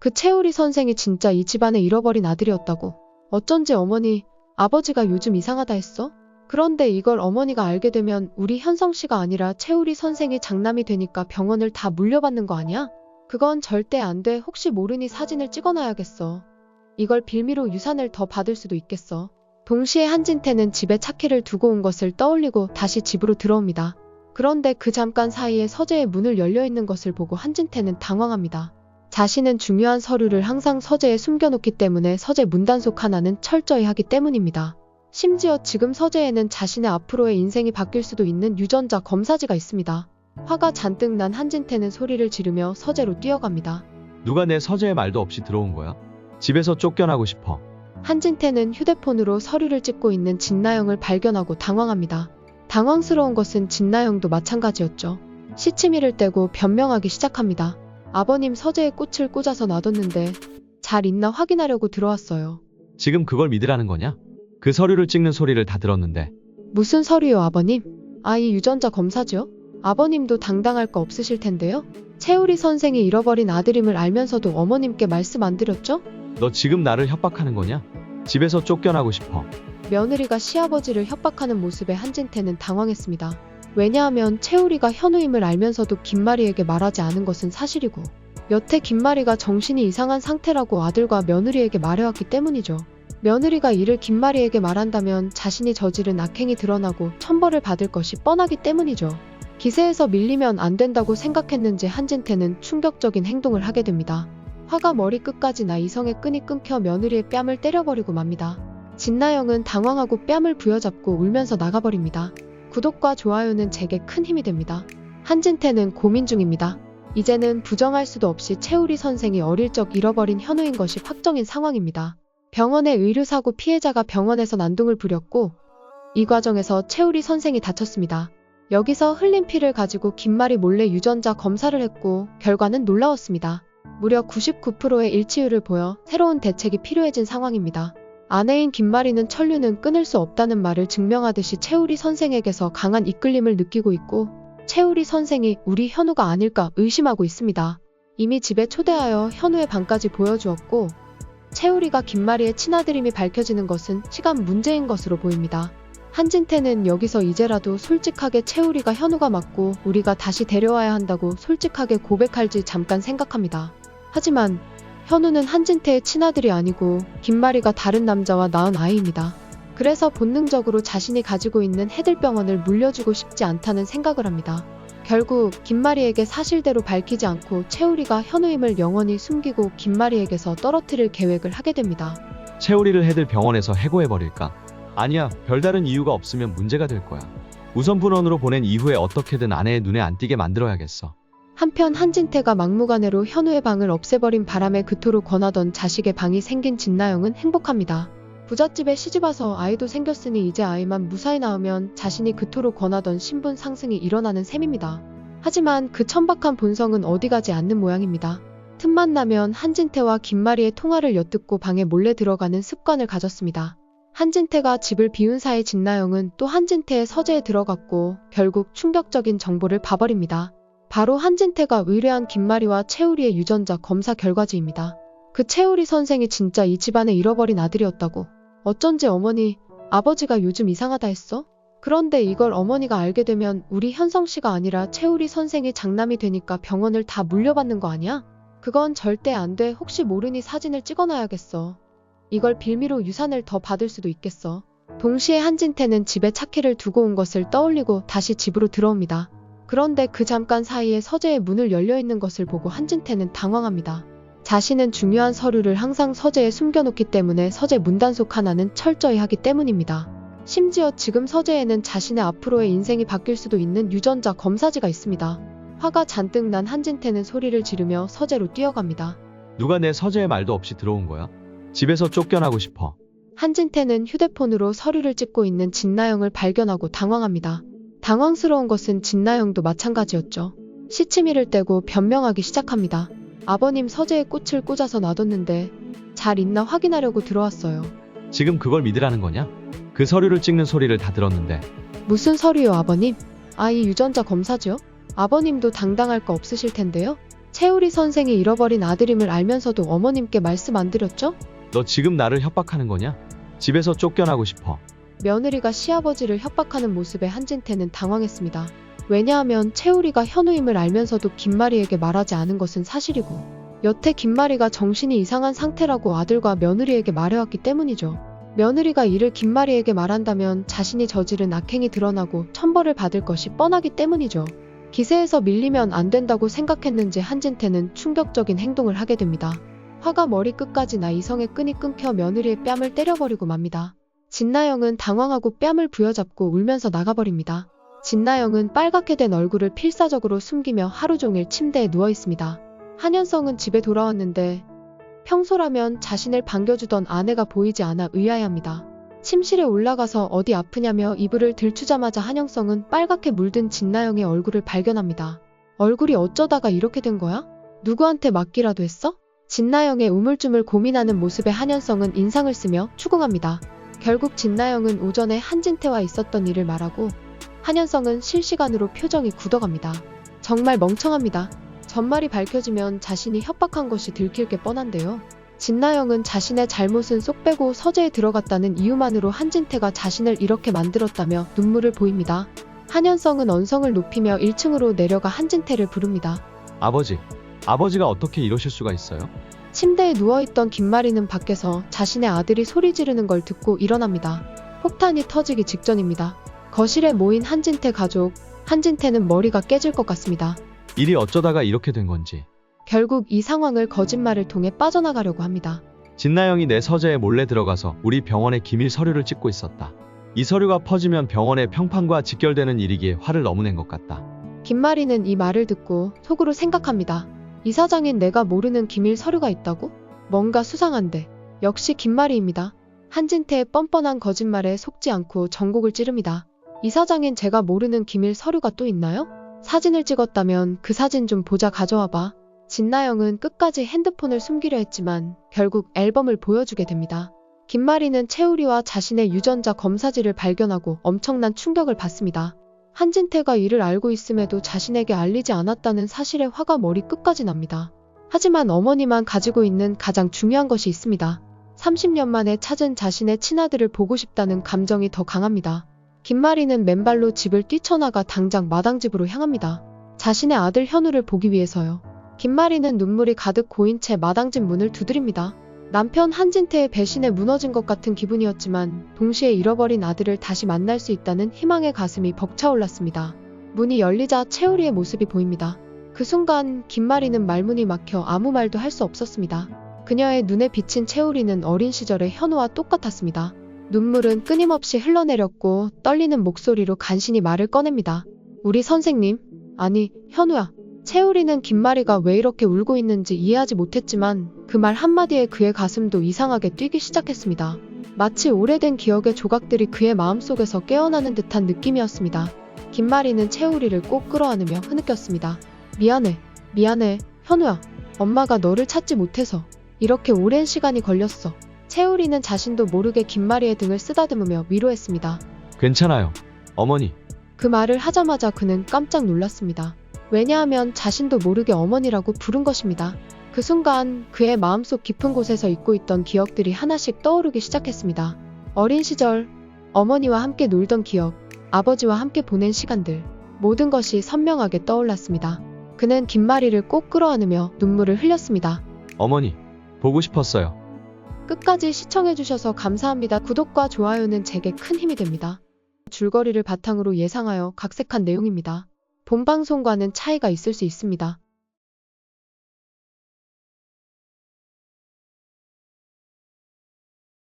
그 채우리 선생이 진짜 이 집안의 잃어버린 아들이었다고. 어쩐지 어머니, 아버지가 요즘 이상하다 했어? 그런데 이걸 어머니가 알게 되면 우리 현성씨가 아니라 채우리 선생이 장남이 되니까 병원을 다 물려받는 거 아니야? 그건 절대 안 돼. 혹시 모르니 사진을 찍어놔야겠어. 이걸 빌미로 유산을 더 받을 수도 있겠어. 동시에 한진태는 집에 차키를 두고 온 것을 떠올리고 다시 집으로 들어옵니다. 그런데 그 잠깐 사이에 서재의 문을 열려있는 것을 보고 한진태는 당황합니다. 자신은 중요한 서류를 항상 서재에 숨겨놓기 때문에 서재 문단속 하나는 철저히 하기 때문입니다. 심지어 지금 서재에는 자신의 앞으로의 인생이 바뀔 수도 있는 유전자 검사지가 있습니다. 화가 잔뜩 난 한진태는 소리를 지르며 서재로 뛰어갑니다. 누가 내 서재에 말도 없이 들어온 거야? 집에서 쫓겨나고 싶어. 한진태는 휴대폰으로 서류를 찍고 있는 진나영을 발견하고 당황합니다. 당황스러운 것은 진나영도 마찬가지였죠. 시치미를 떼고 변명하기 시작합니다. 아버님 서재에 꽃을 꽂아서 놔뒀는데 잘 있나 확인하려고 들어왔어요. 지금 그걸 믿으라는 거냐? 그 서류를 찍는 소리를 다 들었는데. 무슨 서류요 아버님? 이 유전자 검사죠? 아버님도 당당할 거 없으실 텐데요? 채우리 선생이 잃어버린 아들임을 알면서도 어머님께 말씀 안 드렸죠? 너 지금 나를 협박하는 거냐? 집에서 쫓겨나고 싶어. 며느리가 시아버지를 협박하는 모습에 한진태는 당황했습니다. 왜냐하면 채우리가 현우임을 알면서도 김마리에게 말하지 않은 것은 사실이고 여태 김마리가 정신이 이상한 상태라고 아들과 며느리에게 말해왔기 때문이죠. 며느리가 이를 김마리에게 말한다면 자신이 저지른 악행이 드러나고 천벌을 받을 것이 뻔하기 때문이죠. 기세에서 밀리면 안 된다고 생각했는지 한진태는 충격적인 행동을 하게 됩니다. 화가 머리끝까지 나 이성의 끈이 끊겨 며느리의 뺨을 때려버리고 맙니다. 진나영은 당황하고 뺨을 부여잡고 울면서 나가버립니다. 구독과 좋아요는 제게 큰 힘이 됩니다. 한진태는 고민 중입니다. 이제는 부정할 수도 없이 채우리 선생이 어릴 적 잃어버린 현우인 것이 확정인 상황입니다. 병원의 의료사고 피해자가 병원에서 난동을 부렸고 이 과정에서 채우리 선생이 다쳤습니다. 여기서 흘린 피를 가지고 김마리 몰래 유전자 검사를 했고 결과는 놀라웠습니다. 무려 99%의 일치율을 보여 새로운 대책이 필요해진 상황입니다. 아내인 김마리는 천류는 끊을 수 없다는 말을 증명하듯이 채우리 선생에게서 강한 이끌림을 느끼고 있고 채우리 선생이 우리 현우가 아닐까 의심하고 있습니다. 이미 집에 초대하여 현우의 방까지 보여주었고 채우리가 김마리의 친아들임이 밝혀지는 것은 시간 문제인 것으로 보입니다. 한진태는 여기서 이제라도 솔직하게 채우리가 현우가 맞고 우리가 다시 데려와야 한다고 솔직하게 고백할지 잠깐 생각합니다. 하지만 현우는 한진태의 친아들이 아니고 김마리가 다른 남자와 낳은 아이입니다. 그래서 본능적으로 자신이 가지고 있는 해들병원을 물려주고 싶지 않다는 생각을 합니다. 결국 김마리에게 사실대로 밝히지 않고 채우리가 현우임을 영원히 숨기고 김마리에게서 떨어뜨릴 계획을 하게 됩니다. 채우리를 해들 병원에서 해고해버릴까? 아니야, 별다른 이유가 없으면 문제가 될 거야. 우선분원으로 보낸 이후에 어떻게든 아내의 눈에 안 띄게 만들어야겠어. 한편 한진태가 막무가내로 현우의 방을 없애버린 바람에 그토록 권하던 자식의 방이 생긴 진나영은 행복합니다. 부잣집에 시집와서 아이도 생겼으니 이제 아이만 무사히 낳으면 자신이 그토록 권하던 신분 상승이 일어나는 셈입니다. 하지만 그 천박한 본성은 어디 가지 않는 모양입니다. 틈만 나면 한진태와 김마리의 통화를 엿듣고 방에 몰래 들어가는 습관을 가졌습니다. 한진태가 집을 비운 사이 진나영은 또 한진태의 서재에 들어갔고 결국 충격적인 정보를 봐버립니다. 바로 한진태가 의뢰한 김마리와 채우리의 유전자 검사 결과지입니다. 그 채우리 선생이 진짜 이 집안의 잃어버린 아들이었다고. 어쩐지 어머니, 아버지가 요즘 이상하다 했어? 그런데 이걸 어머니가 알게 되면 우리 현성씨가 아니라 채우리 선생이 장남이 되니까 병원을 다 물려받는 거 아니야? 그건 절대 안 돼. 혹시 모르니 사진을 찍어놔야겠어. 이걸 빌미로 유산을 더 받을 수도 있겠어. 동시에 한진태는 집에 차키를 두고 온 것을 떠올리고 다시 집으로 들어옵니다. 그런데 그 잠깐 사이에 서재의 문을 열려있는 것을 보고 한진태는 당황합니다. 자신은 중요한 서류를 항상 서재에 숨겨놓기 때문에 서재 문단속 하나는 철저히 하기 때문입니다. 심지어 지금 서재에는 자신의 앞으로의 인생이 바뀔 수도 있는 유전자 검사지가 있습니다. 화가 잔뜩 난 한진태는 소리를 지르며 서재로 뛰어갑니다. 누가 내 서재에 말도 없이 들어온 거야? 집에서 쫓겨나고 싶어. 한진태는 휴대폰으로 서류를 찍고 있는 진나영을 발견하고 당황합니다. 당황스러운 것은 진나영도 마찬가지였죠. 시치미를 떼고 변명하기 시작합니다. 아버님 서재에 꽃을 꽂아서 놔뒀는데 잘 있나 확인하려고 들어왔어요. 지금 그걸 믿으라는 거냐? 그 서류를 찍는 소리를 다 들었는데. 무슨 서류요 아버님? 이 유전자 검사죠? 아버님도 당당할 거 없으실 텐데요? 채우리 선생이 잃어버린 아들임을 알면서도 어머님께 말씀 안 드렸죠? 너 지금 나를 협박하는 거냐? 집에서 쫓겨나고 싶어. 며느리가 시아버지를 협박하는 모습에 한진태는 당황했습니다. 왜냐하면 채우리가 현우임을 알면서도 김마리에게 말하지 않은 것은 사실이고, 여태 김마리가 정신이 이상한 상태라고 아들과 며느리에게 말해왔기 때문이죠. 며느리가 이를 김마리에게 말한다면 자신이 저지른 악행이 드러나고 천벌을 받을 것이 뻔하기 때문이죠. 기세에서 밀리면 안 된다고 생각했는지 한진태는 충격적인 행동을 하게 됩니다. 화가 머리끝까지 나 이성의 끈이 끊겨 며느리의 뺨을 때려버리고 맙니다. 진나영은 당황하고 뺨을 부여잡고 울면서 나가버립니다. 진나영은 빨갛게 된 얼굴을 필사적으로 숨기며 하루 종일 침대에 누워 있습니다. 한현성은 집에 돌아왔는데 평소라면 자신을 반겨주던 아내가 보이지 않아 의아해합니다. 침실에 올라가서 어디 아프냐며 이불을 들추자마자 한영성은 빨갛게 물든 진나영의 얼굴을 발견합니다. 얼굴이 어쩌다가 이렇게 된 거야? 누구한테 맞기라도 했어? 진나영의 우물쭈물 고민하는 모습에 한현성은 인상을 쓰며 추궁합니다. 결국 진나영은 오전에 한진태와 있었던 일을 말하고, 한현성은 실시간으로 표정이 굳어갑니다. 정말 멍청합니다. 전말이 밝혀지면 자신이 협박한 것이 들킬 게 뻔한데요. 진나영은 자신의 잘못은 쏙 빼고 서재에 들어갔다는 이유만으로 한진태가 자신을 이렇게 만들었다며 눈물을 보입니다. 한현성은 언성을 높이며 1층으로 내려가 한진태를 부릅니다. 아버지가 어떻게 이러실 수가 있어요? 침대에 누워있던 김마리는 밖에서 자신의 아들이 소리 지르는 걸 듣고 일어납니다. 폭탄이 터지기 직전입니다. 거실에 모인 한진태 가족, 한진태는 머리가 깨질 것 같습니다. 일이 어쩌다가 이렇게 된 건지. 결국 이 상황을 거짓말을 통해 빠져나가려고 합니다. 진나영이 내 서재에 몰래 들어가서 우리 병원의 기밀 서류를 찍고 있었다. 이 서류가 퍼지면 병원의 평판과 직결되는 일이기에 화를 너무 낸 것 같다. 김마리는 이 말을 듣고 속으로 생각합니다. 이사장인 내가 모르는 기밀 서류가 있다고? 뭔가 수상한데. 역시 김마리입니다. 한진태의 뻔뻔한 거짓말에 속지 않고 전곡을 찌릅니다. 이사장인 제가 모르는 기밀 서류가 또 있나요? 사진을 찍었다면 그 사진 좀 보자 가져와봐. 진나영은 끝까지 핸드폰을 숨기려 했지만 결국 앨범을 보여주게 됩니다. 김마리는 채우리와 자신의 유전자 검사지를 발견하고 엄청난 충격을 받습니다. 한진태가 이를 알고 있음에도 자신에게 알리지 않았다는 사실에 화가 머리끝까지 납니다. 하지만 어머니만 가지고 있는 가장 중요한 것이 있습니다. 30년 만에 찾은 자신의 친아들을 보고 싶다는 감정이 더 강합니다. 김마리는 맨발로 집을 뛰쳐나가 당장 마당집으로 향합니다. 자신의 아들 현우를 보기 위해서요. 김마리는 눈물이 가득 고인 채 마당집 문을 두드립니다. 남편 한진태의 배신에 무너진 것 같은 기분이었지만 동시에 잃어버린 아들을 다시 만날 수 있다는 희망의 가슴이 벅차올랐습니다. 문이 열리자 채우리의 모습이 보입니다. 그 순간 김마리는 말문이 막혀 아무 말도 할 수 없었습니다. 그녀의 눈에 비친 채우리는 어린 시절의 현우와 똑같았습니다. 눈물은 끊임없이 흘러내렸고 떨리는 목소리로 간신히 말을 꺼냅니다. 우리 선생님, 아니 현우야. 채우리는 김마리가 왜 이렇게 울고 있는지 이해하지 못했지만 그 말 한마디에 그의 가슴도 이상하게 뛰기 시작했습니다. 마치 오래된 기억의 조각들이 그의 마음속에서 깨어나는 듯한 느낌이었습니다. 김마리는 채우리를 꼭 끌어안으며 흐느꼈습니다. 미안해, 현우야. 엄마가 너를 찾지 못해서 이렇게 오랜 시간이 걸렸어. 채우리는 자신도 모르게 김마리의 등을 쓰다듬으며 위로했습니다. 괜찮아요, 어머니. 그 말을 하자마자 그는 깜짝 놀랐습니다. 왜냐하면 자신도 모르게 어머니라고 부른 것입니다. 그 순간 그의 마음속 깊은 곳에서 잊고 있던 기억들이 하나씩 떠오르기 시작했습니다. 어린 시절, 어머니와 함께 놀던 기억, 아버지와 함께 보낸 시간들, 모든 것이 선명하게 떠올랐습니다. 그는 김마리를 꼭 끌어안으며 눈물을 흘렸습니다. 어머니, 보고 싶었어요. 끝까지 시청해주셔서 감사합니다. 구독과 좋아요는 제게 큰 힘이 됩니다. 줄거리를 바탕으로 예상하여 각색한 내용입니다. 본 방송과는 차이가 있을 수 있습니다.